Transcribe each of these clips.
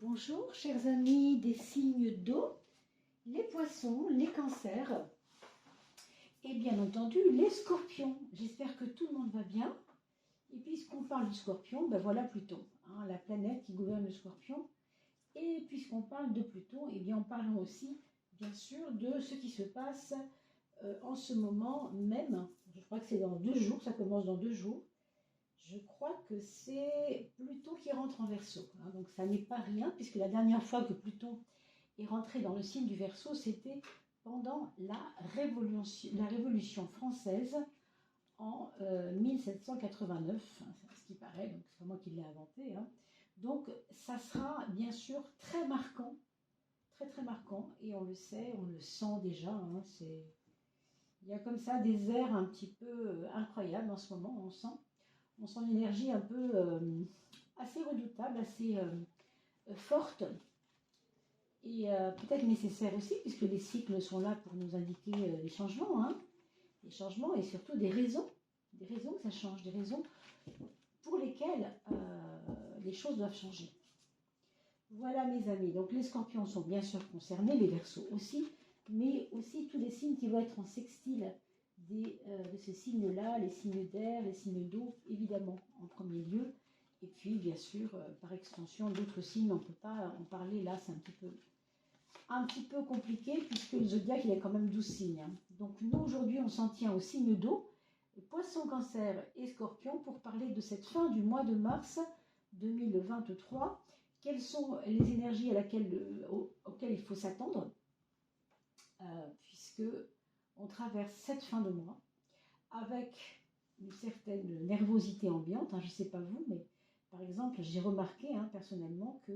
Bonjour chers amis des signes d'eau, les poissons, les cancers et bien entendu les scorpions. J'espère que tout le monde va bien. Et puisqu'on parle du scorpion, ben voilà Pluton, la planète qui gouverne le scorpion. Et puisqu'on parle de Pluton, et bien en parlant aussi bien sûr de ce qui se passe en ce moment même. Je crois que c'est dans 2 jours, ça commence dans 2 jours. Je crois que c'est Pluton qui rentre en Verseau. Donc ça n'est pas rien, puisque la dernière fois que Pluton est rentré dans le signe du Verseau, c'était pendant la Révolution française en 1789, c'est ce qui paraît, donc c'est pas moi qui l'ai inventé. Donc ça sera bien sûr très marquant, très très marquant, et on le sait, on le sent déjà. Il y a comme ça des airs un petit peu incroyables en ce moment, on sent une énergie un peu assez redoutable, assez forte et peut-être nécessaire aussi, puisque les cycles sont là pour nous indiquer les changements, les changements et surtout des raisons que ça change, des raisons pour lesquelles les choses doivent changer. Voilà mes amis, donc les scorpions sont bien sûr concernés, les verseaux aussi, mais aussi tous les signes qui vont être en sextile de ces signes-là, les signes d'air, les signes d'eau, évidemment, en premier lieu. Et puis, bien sûr, par extension, d'autres signes, on ne peut pas en parler là, c'est un petit peu compliqué, puisque le zodiaque, il y a quand même 12 signes. Donc, nous, aujourd'hui, on s'en tient aux signes d'eau, Poisson, Cancer et Scorpion, pour parler de cette fin du mois de mars 2023. Quelles sont les énergies auxquelles il faut s'attendre, puisque on traverse cette fin de mois avec une certaine nervosité ambiante. Je ne sais pas vous, mais par exemple, j'ai remarqué personnellement que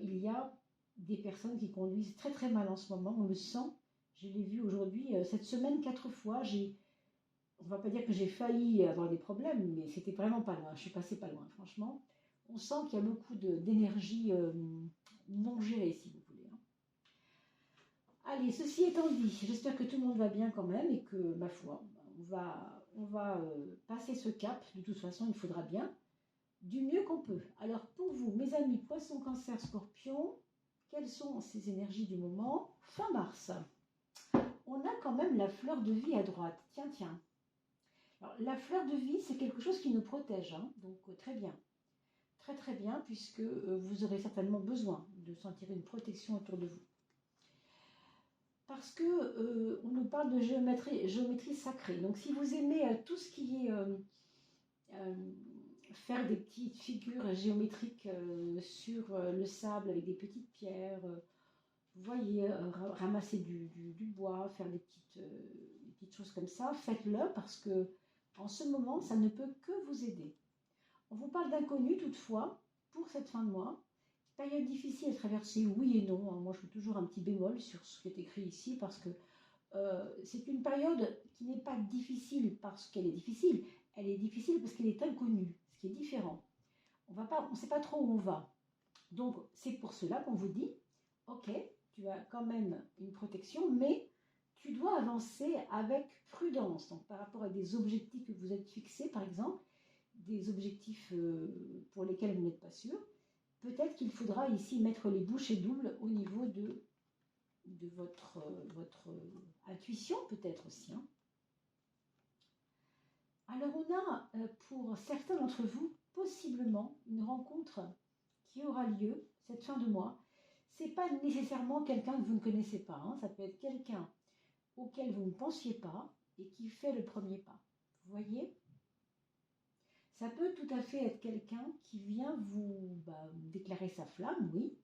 il y a des personnes qui conduisent très très mal en ce moment. On le sent. Je l'ai vu aujourd'hui, cette semaine, 4 fois. On ne va pas dire que j'ai failli avoir des problèmes, mais c'était vraiment pas loin. Je suis passée pas loin, franchement. On sent qu'il y a beaucoup d'énergie non gérée, si vous voulez. Allez, ceci étant dit, j'espère que tout le monde va bien quand même et que, ma foi, on va passer ce cap. De toute façon, il faudra bien, du mieux qu'on peut. Alors, pour vous, mes amis Poisson, Cancer, Scorpion, quelles sont ces énergies du moment? Fin mars, on a quand même la fleur de vie à droite. Tiens, tiens. Alors, la fleur de vie, c'est quelque chose qui nous protège, donc très bien. Très très bien, puisque vous aurez certainement besoin de sentir une protection autour de vous. Parce que on nous parle de géométrie sacrée. Donc si vous aimez tout ce qui est faire des petites figures géométriques sur le sable avec des petites pierres, vous voyez, ramasser du bois, faire des petites choses comme ça, faites-le parce que en ce moment, ça ne peut que vous aider. On vous parle d'inconnu toutefois pour cette fin de mois. Période difficile à traverser, oui et non. Moi, je fais toujours un petit bémol sur ce qui est écrit ici parce que c'est une période qui n'est pas difficile parce qu'elle est difficile. Elle est difficile parce qu'elle est inconnue, ce qui est différent. On ne sait pas trop où on va. Donc, c'est pour cela qu'on vous dit, ok, tu as quand même une protection, mais tu dois avancer avec prudence. Donc, par rapport à des objectifs que vous êtes fixés, par exemple, des objectifs pour lesquels vous n'êtes pas sûr, peut-être qu'il faudra ici mettre les bouchées doubles au niveau de votre intuition, peut-être aussi. Alors, on a pour certains d'entre vous possiblement une rencontre qui aura lieu cette fin de mois. Ce n'est pas nécessairement quelqu'un que vous ne connaissez pas. Ça peut être quelqu'un auquel vous ne pensiez pas et qui fait le premier pas. Vous voyez ? Ça peut tout à fait être quelqu'un qui vient vous déclarer sa flamme, oui,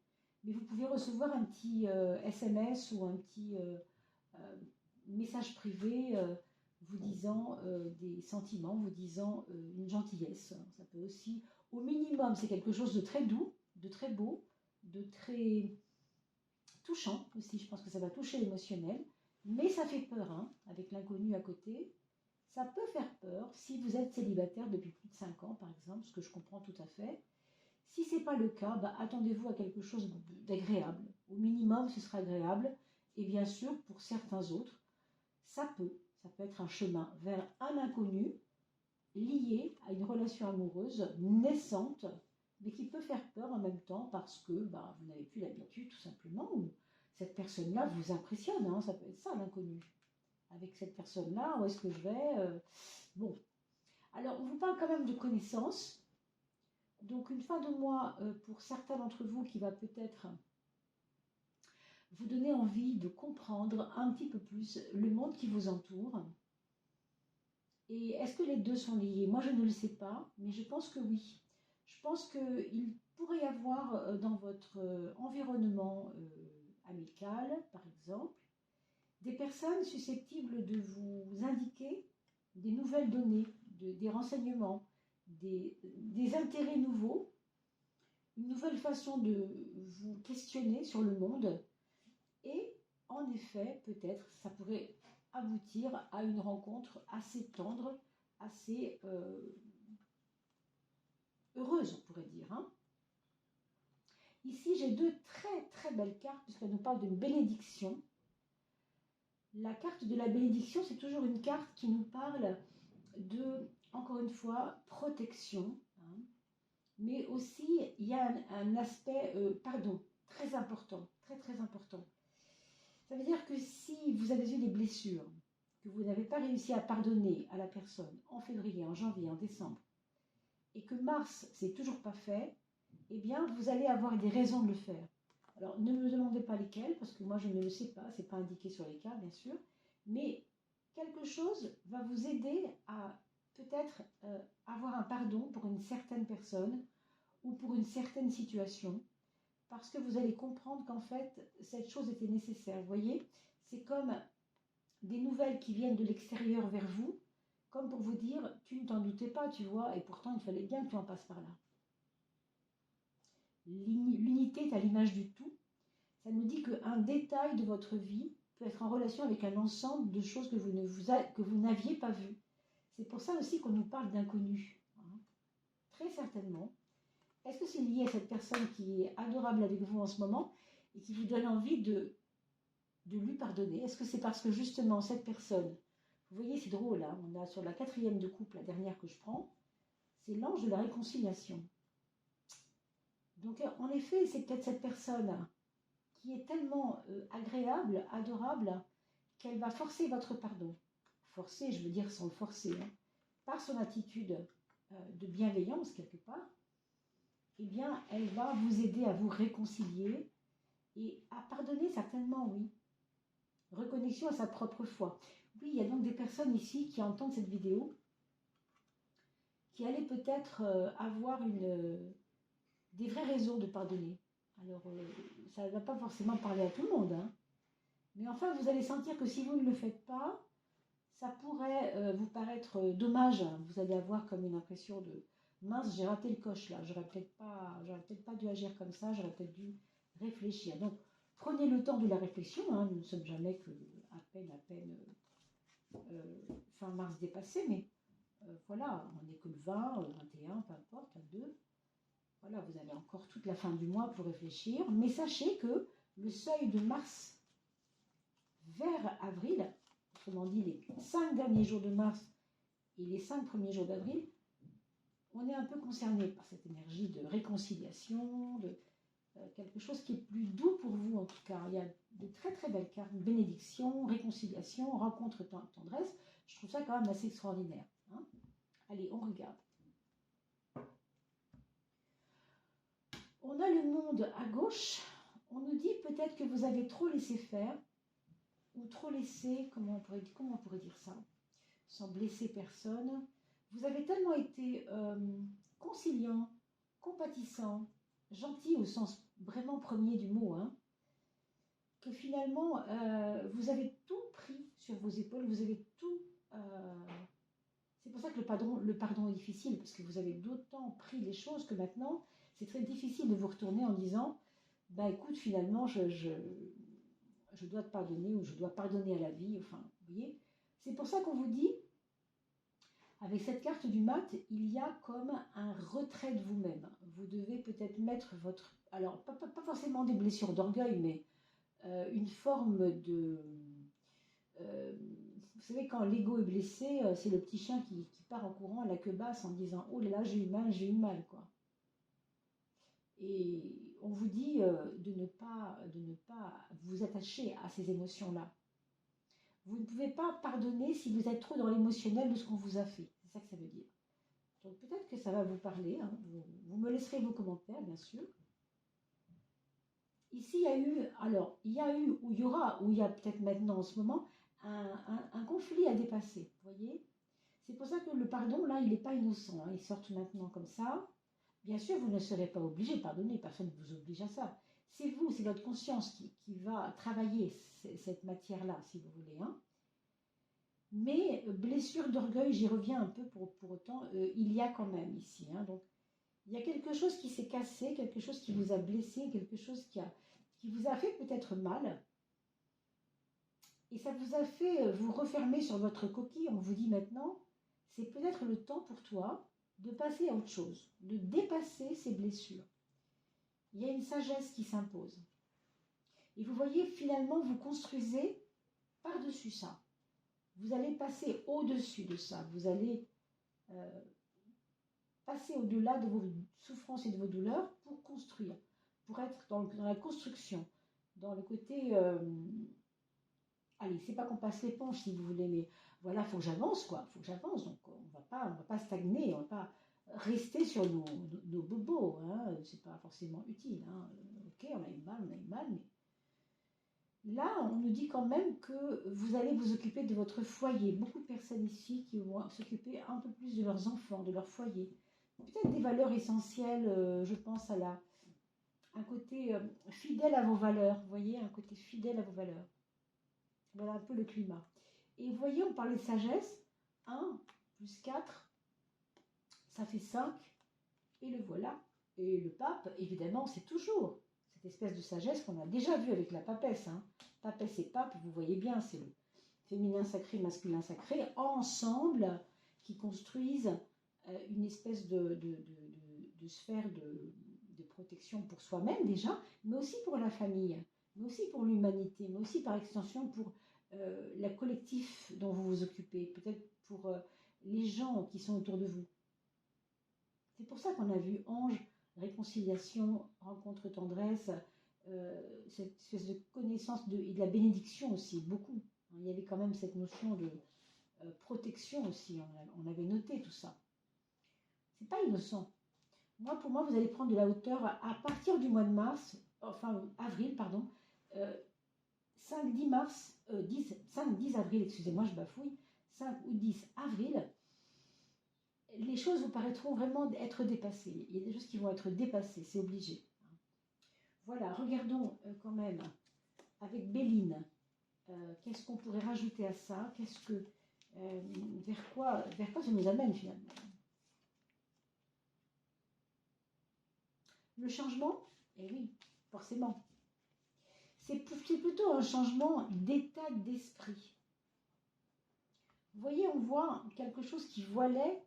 mais vous pouvez recevoir un petit SMS ou un petit message privé vous disant des sentiments, vous disant une gentillesse. Ça peut aussi, au minimum, c'est quelque chose de très doux, de très beau, de très touchant aussi. Je pense que ça va toucher l'émotionnel, mais ça fait peur, avec l'inconnu à côté. Ça peut faire peur si vous êtes célibataire depuis plus de 5 ans, par exemple, ce que je comprends tout à fait. Si ce n'est pas le cas, attendez-vous à quelque chose d'agréable. Au minimum, ce sera agréable. Et bien sûr, pour certains autres, ça peut être un chemin vers un inconnu lié à une relation amoureuse naissante mais qui peut faire peur en même temps parce que bah, vous n'avez plus l'habitude tout simplement, ou cette personne-là vous impressionne, hein, ça peut être ça l'inconnu. Avec cette personne-là, où est-ce que je vais Bon, alors on vous parle quand même de connaissances. Donc une fin de mois pour certains d'entre vous qui va peut-être vous donner envie de comprendre un petit peu plus le monde qui vous entoure. Et est-ce que les deux sont liés? Moi je ne le sais pas, mais je pense que oui. Je pense qu'il pourrait y avoir dans votre environnement amical, par exemple, des personnes susceptibles de vous indiquer des nouvelles données, des renseignements, des intérêts nouveaux, une nouvelle façon de vous questionner sur le monde. Et en effet, peut-être, ça pourrait aboutir à une rencontre assez tendre, assez heureuse, on pourrait dire. Hein. Ici, j'ai deux très très belles cartes, puisqu'elles nous parlent d'une bénédiction. La carte de la bénédiction, c'est toujours une carte qui nous parle de, encore une fois, protection. Hein. Mais aussi, il y a un aspect, pardon, très important, très très important. Ça veut dire que si vous avez eu des blessures, que vous n'avez pas réussi à pardonner à la personne en février, en janvier, en décembre, et que mars, c'est toujours pas fait, eh bien, vous allez avoir des raisons de le faire. Alors, ne me demandez pas lesquelles, parce que moi, je ne le sais pas, c'est pas indiqué sur les cartes, bien sûr, mais quelque chose va vous aider à peut-être avoir un pardon pour une certaine personne ou pour une certaine situation, parce que vous allez comprendre qu'en fait, cette chose était nécessaire. Vous voyez, c'est comme des nouvelles qui viennent de l'extérieur vers vous, comme pour vous dire, tu ne t'en doutais pas, tu vois, et pourtant il fallait bien que tu en passes par là. L'unité est à l'image du tout. Ça nous dit qu'un détail de votre vie peut être en relation avec un ensemble de choses que vous n'aviez pas vues. C'est pour ça aussi qu'on nous parle d'inconnu. Hein. Très certainement. Est-ce que c'est lié à cette personne qui est adorable avec vous en ce moment et qui vous donne envie de lui pardonner? Est-ce que c'est parce que justement cette personne, vous voyez c'est drôle, hein, on a sur la 4e de coupe, la dernière que je prends, c'est l'ange de la réconciliation. Donc en effet c'est peut-être cette personne qui est tellement agréable, adorable, qu'elle va forcer votre pardon. Forcer, je veux dire sans le forcer, hein, par son attitude de bienveillance quelque part. Eh bien, elle va vous aider à vous réconcilier et à pardonner certainement, oui. Reconnexion à sa propre foi. Oui, il y a donc des personnes ici qui entendent cette vidéo, qui allaient peut-être avoir des vraies raisons de pardonner. Alors, ça ne va pas forcément parler à tout le monde, hein. Mais enfin, vous allez sentir que si vous ne le faites pas, ça pourrait vous paraître dommage. Vous allez avoir comme une impression de mince, j'ai raté le coche là, j'aurais peut-être pas dû agir comme ça, j'aurais peut-être dû réfléchir. Donc, prenez le temps de la réflexion, hein, nous ne sommes jamais que à peine fin mars dépassé, mais voilà, on n'est que le 20, 21, peu importe, 22. Voilà, vous avez encore toute la fin du mois pour réfléchir, mais sachez que le seuil de mars vers avril, autrement dit les 5 derniers jours de mars et les 5 premiers jours d'avril, on est un peu concerné par cette énergie de réconciliation, de quelque chose qui est plus doux pour vous en tout cas. Il y a de très très belles cartes, bénédiction, réconciliation, rencontre, tendresse. Je trouve ça quand même assez extraordinaire. Hein. Allez, on regarde. On a le monde à gauche. On nous dit peut-être que vous avez trop laissé faire ou trop laissé, comment on pourrait dire ça, sans blesser personne. Vous avez tellement été conciliant, compatissant, gentil au sens vraiment premier du mot, hein, que finalement, vous avez tout pris sur vos épaules, vous avez tout... c'est pour ça que le pardon est difficile, parce que vous avez d'autant pris les choses que maintenant, c'est très difficile de vous retourner en disant, bah écoute, finalement, je dois te pardonner, ou je dois pardonner à la vie, enfin, vous voyez. C'est pour ça qu'on vous dit, avec cette carte du mat, il y a comme un retrait de vous-même. Vous devez peut-être mettre votre... Alors, pas forcément des blessures d'orgueil, mais une forme de... vous savez, quand l'ego est blessé, c'est le petit chien qui part en courant à la queue basse en disant « Oh là là, j'ai eu mal, quoi ». Et on vous dit de ne pas vous attacher à ces émotions-là. Vous ne pouvez pas pardonner si vous êtes trop dans l'émotionnel de ce qu'on vous a fait. C'est ça que ça veut dire. Donc peut-être que ça va vous parler. Hein. Vous me laisserez vos commentaires, bien sûr. Ici, il y a eu, alors, il y a eu, ou il y aura, ou il y a peut-être maintenant en ce moment, un conflit à dépasser. Vous voyez? C'est pour ça que le pardon, là, il n'est pas innocent. Hein. Il sort maintenant comme ça. Bien sûr, vous ne serez pas obligé de pardonner. Personne ne vous oblige à ça. C'est vous, c'est votre conscience qui va travailler cette matière-là, si vous voulez. Hein. Mais blessure d'orgueil, j'y reviens un peu pour autant, il y a quand même ici. Hein. Donc, il y a quelque chose qui s'est cassé, quelque chose qui vous a blessé, quelque chose qui vous a fait peut-être mal. Et ça vous a fait vous refermer sur votre coquille. On vous dit maintenant, c'est peut-être le temps pour toi de passer à autre chose, de dépasser ces blessures. Il y a une sagesse qui s'impose. Et vous voyez, finalement, vous construisez par-dessus ça. Vous allez passer au-dessus de ça. Vous allez passer au-delà de vos souffrances et de vos douleurs pour construire, pour être dans la construction, dans le côté... allez, c'est pas qu'on passe l'éponge si vous voulez, mais voilà, il faut que j'avance, quoi. Il faut que j'avance. Donc, on va pas stagner, on va pas rester sur nos bobos. Hein. C'est pas forcément utile. Hein. Ok, on a eu mal, mais là, on nous dit quand même que vous allez vous occuper de votre foyer. Beaucoup de personnes ici qui vont s'occuper un peu plus de leurs enfants, de leur foyer. Peut-être des valeurs essentielles, je pense à un côté fidèle à vos valeurs. Vous voyez, un côté fidèle à vos valeurs. Voilà un peu le climat. Et vous voyez, on parlait de sagesse. 1 plus 4, ça fait 5. Et le voilà. Et le pape, évidemment, c'est toujours cette espèce de sagesse qu'on a déjà vue avec la papesse. Hein. Papesse et pape, vous voyez bien, c'est le féminin sacré, masculin sacré, ensemble, qui construisent une espèce de sphère de protection pour soi-même déjà, mais aussi pour la famille, mais aussi pour l'humanité, mais aussi par extension pour la collectif dont vous vous occupez, peut-être pour les gens qui sont autour de vous. C'est pour ça qu'on a vu ange, réconciliation, rencontre, tendresse, cette espèce de connaissance et de la bénédiction aussi, beaucoup. Il y avait quand même cette notion de protection aussi, on avait noté tout ça. C'est pas innocent. Pour moi, vous allez prendre de la hauteur à partir du mois de mars, enfin avril, pardon, 5-10 mars, 5-10 avril, excusez-moi, je bafouille, 5 ou 10 avril, les choses vous paraîtront vraiment être dépassées. Il y a des choses qui vont être dépassées, c'est obligé. Voilà, regardons quand même avec Béline, qu'est-ce qu'on pourrait rajouter à ça, vers quoi ça nous amène finalement. Le changement, eh oui, forcément. C'est plutôt un changement d'état d'esprit. Vous voyez, on voit quelque chose qui voilait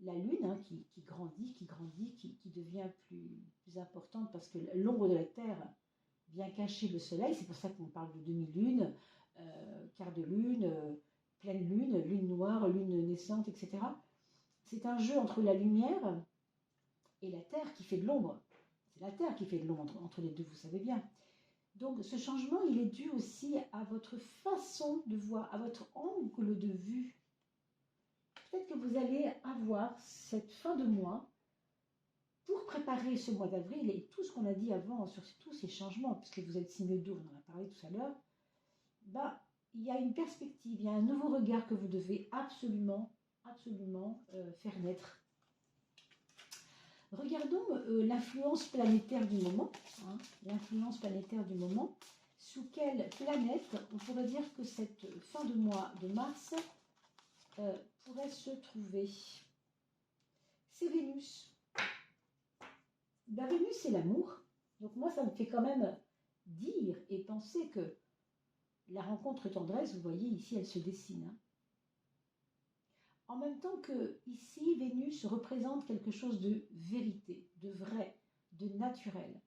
la Lune, hein, qui grandit, qui devient plus importante parce que l'ombre de la Terre vient cacher le Soleil. C'est pour ça qu'on parle de demi-lune, quart de lune, pleine lune, lune noire, lune naissante, etc. C'est un jeu entre la lumière et la Terre qui fait de l'ombre. C'est la Terre qui fait de l'ombre entre les deux, vous savez bien. Donc ce changement, il est dû aussi à votre façon de voir, à votre angle de vue. Peut-être que vous allez avoir cette fin de mois pour préparer ce mois d'avril et tout ce qu'on a dit avant sur tous ces changements, puisque vous êtes signe d'eau, on en a parlé tout à l'heure, il y a une perspective, il y a un nouveau regard que vous devez absolument faire naître. Regardons l'influence planétaire du moment. Hein, l'influence planétaire du moment. Sous quelle planète on pourrait dire que cette fin de mois de mars pourrait se trouver? C'est Vénus. Vénus, c'est l'amour. Donc moi, ça me fait quand même dire et penser que la rencontre tendresse, vous voyez, ici, elle se dessine. Hein. En même temps que ici, Vénus représente quelque chose de vérité, de vrai, de naturel,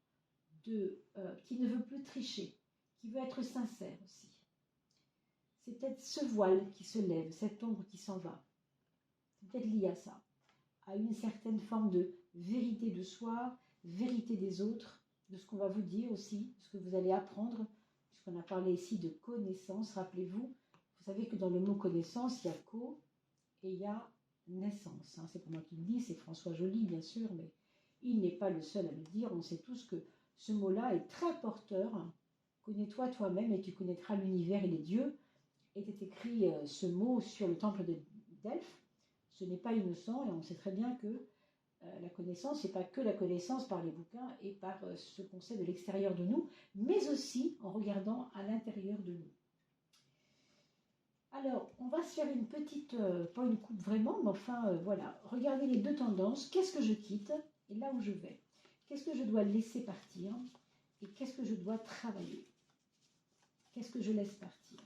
qui ne veut plus tricher, qui veut être sincère aussi. C'est peut-être ce voile qui se lève, cette ombre qui s'en va. C'est peut-être lié à ça, à une certaine forme de vérité de soi, vérité des autres, de ce qu'on va vous dire aussi, de ce que vous allez apprendre, puisqu'on a parlé ici de connaissance. Rappelez-vous, vous savez que dans le mot connaissance, il y a co et il y a naissance. Hein. C'est pas moi qui le dis, c'est François Joly, bien sûr, mais il n'est pas le seul à le dire. On sait tous que ce mot-là est très porteur. Connais-toi toi-même et tu connaîtras l'univers et les dieux. Était écrit ce mot sur le temple de Delphes. Ce n'est pas innocent et on sait très bien que la connaissance, ce n'est pas que la connaissance par les bouquins et par ce qu'on sait de l'extérieur de nous, mais aussi en regardant à l'intérieur de nous. Alors, on va se faire une petite, pas une coupe vraiment, mais enfin, voilà. Regardez les deux tendances. Qu'est-ce que je quitte et là où je vais? Qu'est-ce que je dois laisser partir et qu'est-ce que je dois travailler? Qu'est-ce que je laisse partir?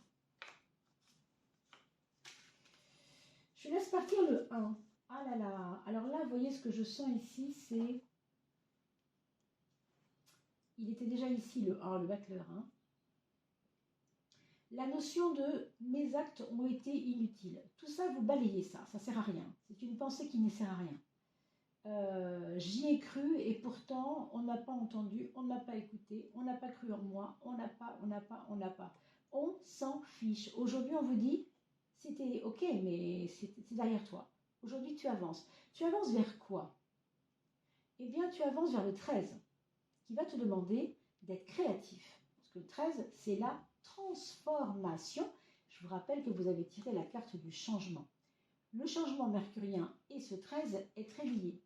Je laisse partir le 1. Ah là là. Alors là, vous voyez ce que je sens ici, c'est... Il était déjà ici le 1, le battleur. Hein. La notion de mes actes ont été inutiles. Tout ça, vous balayez ça. Ça ne sert à rien. C'est une pensée qui ne sert à rien. J'y ai cru et pourtant, on n'a pas entendu, on n'a pas écouté, on n'a pas cru en moi, on n'a pas. On s'en fiche. Aujourd'hui, on vous dit, c'était ok, mais c'est derrière toi. Aujourd'hui, tu avances. Tu avances vers quoi? Eh bien, tu avances vers le 13, qui va te demander d'être créatif. Parce que le 13, c'est la transformation. Je vous rappelle que vous avez tiré la carte du changement. Le changement mercurien et ce 13 est très lié.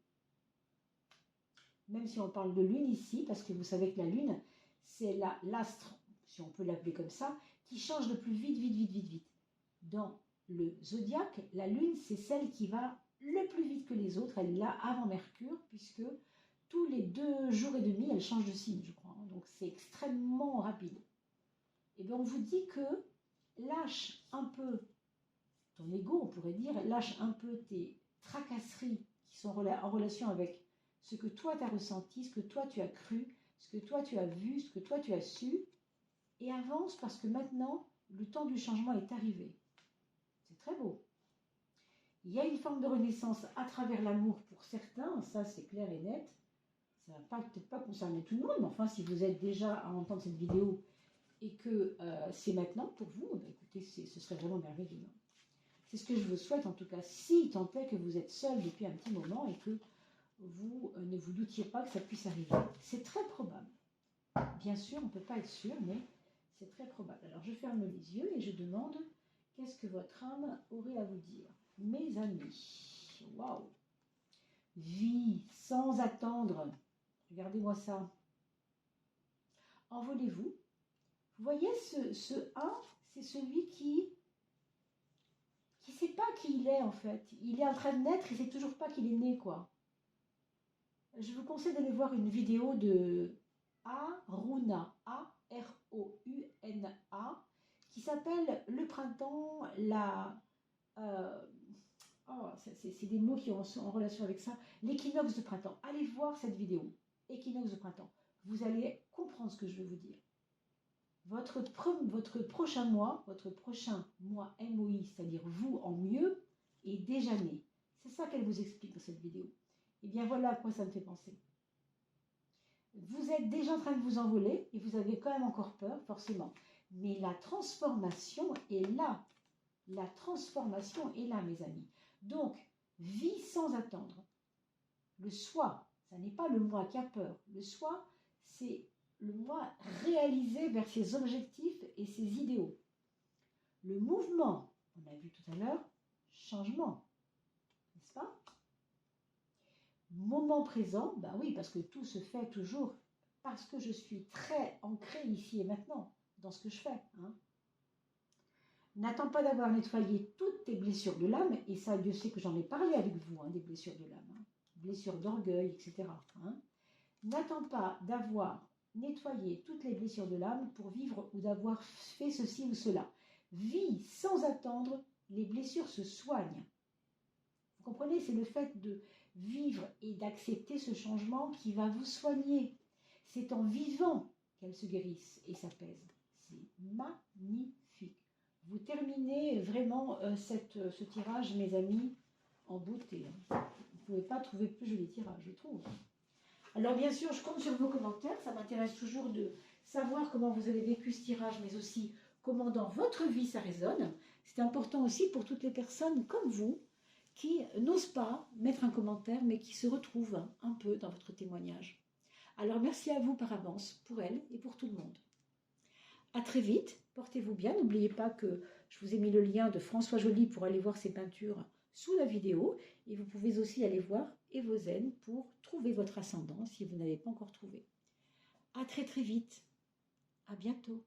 Même si on parle de lune ici, parce que vous savez que la lune, c'est l'astre, si on peut l'appeler comme ça, qui change le plus vite. Dans le zodiaque, la lune, c'est celle qui va le plus vite que les autres. Elle est là avant Mercure, puisque tous les 2 jours et demi, elle change de signe, je crois. Donc, c'est extrêmement rapide. Et bien, on vous dit que lâche un peu ton ego, on pourrait dire, lâche un peu tes tracasseries qui sont en relation avec ce que toi tu as ressenti, ce que toi tu as cru, ce que toi tu as vu, ce que toi tu as su, et avance parce que maintenant, le temps du changement est arrivé. C'est très beau. Il y a une forme de renaissance à travers l'amour pour certains, ça c'est clair et net. Ça ne va peut-être pas concerner tout le monde, mais enfin, si vous êtes déjà à entendre cette vidéo et que c'est maintenant pour vous, bah, écoutez, ce serait vraiment merveilleux. C'est ce que je vous souhaite en tout cas, si tant est que vous êtes seul depuis un petit moment et que vous ne vous doutiez pas que ça puisse arriver. C'est très probable. Bien sûr, on ne peut pas être sûr, mais c'est très probable. Alors, je ferme les yeux et je demande qu'est-ce que votre âme aurait à vous dire. Mes amis, waouh! Vie sans attendre. Regardez-moi ça. Envolez-vous. Vous voyez, ce 1, c'est celui qui ne sait pas qui il est en fait. Il est en train de naître et ne sait toujours pas qu'il est né, quoi. Je vous conseille d'aller voir une vidéo de Aruna, A-R-O-U-N-A, qui s'appelle Le printemps, c'est des mots qui sont en relation avec ça, l'équinoxe de printemps. Allez voir cette vidéo, équinoxe de printemps. Vous allez comprendre ce que je veux vous dire. Votre prochain mois MOI, c'est-à-dire vous en mieux, est déjà né. C'est ça qu'elle vous explique dans cette vidéo. Et bien voilà à quoi ça me fait penser. Vous êtes déjà en train de vous envoler et vous avez quand même encore peur, forcément. Mais la transformation est là. La transformation est là, mes amis. Donc, vie sans attendre. Le soi, ça n'est pas le moi qui a peur. Le soi, c'est le moi réalisé vers ses objectifs et ses idéaux. Le mouvement, on a vu tout à l'heure, changement, n'est-ce pas? Moment présent, ben oui, parce que tout se fait toujours parce que je suis très ancrée ici et maintenant dans ce que je fais. Hein. N'attends pas d'avoir nettoyé toutes tes blessures de l'âme, et ça, Dieu sait que j'en ai parlé avec vous, hein, des blessures de l'âme, hein, blessures d'orgueil, etc. Hein. N'attends pas d'avoir nettoyé toutes les blessures de l'âme pour vivre ou d'avoir fait ceci ou cela. Vis sans attendre, les blessures se soignent. Vous comprenez, c'est le fait de vivre et d'accepter ce changement qui va vous soigner. C'est en vivant qu'elles se guérissent et s'apaisent. C'est magnifique. Vous terminez vraiment ce tirage, mes amis, en beauté. Vous ne pouvez pas trouver plus joli tirage, je trouve. Alors bien sûr, je compte sur vos commentaires. Ça m'intéresse toujours de savoir comment vous avez vécu ce tirage, mais aussi comment dans votre vie ça résonne. C'est important aussi pour toutes les personnes comme vous qui n'osent pas mettre un commentaire, mais qui se retrouvent un peu dans votre témoignage. Alors merci à vous par avance, pour elle et pour tout le monde. À très vite, portez-vous bien. N'oubliez pas que je vous ai mis le lien de François Joly pour aller voir ses peintures sous la vidéo. Et vous pouvez aussi aller voir Evozen pour trouver votre ascendant si vous n'avez pas encore trouvé. À très très vite. À bientôt.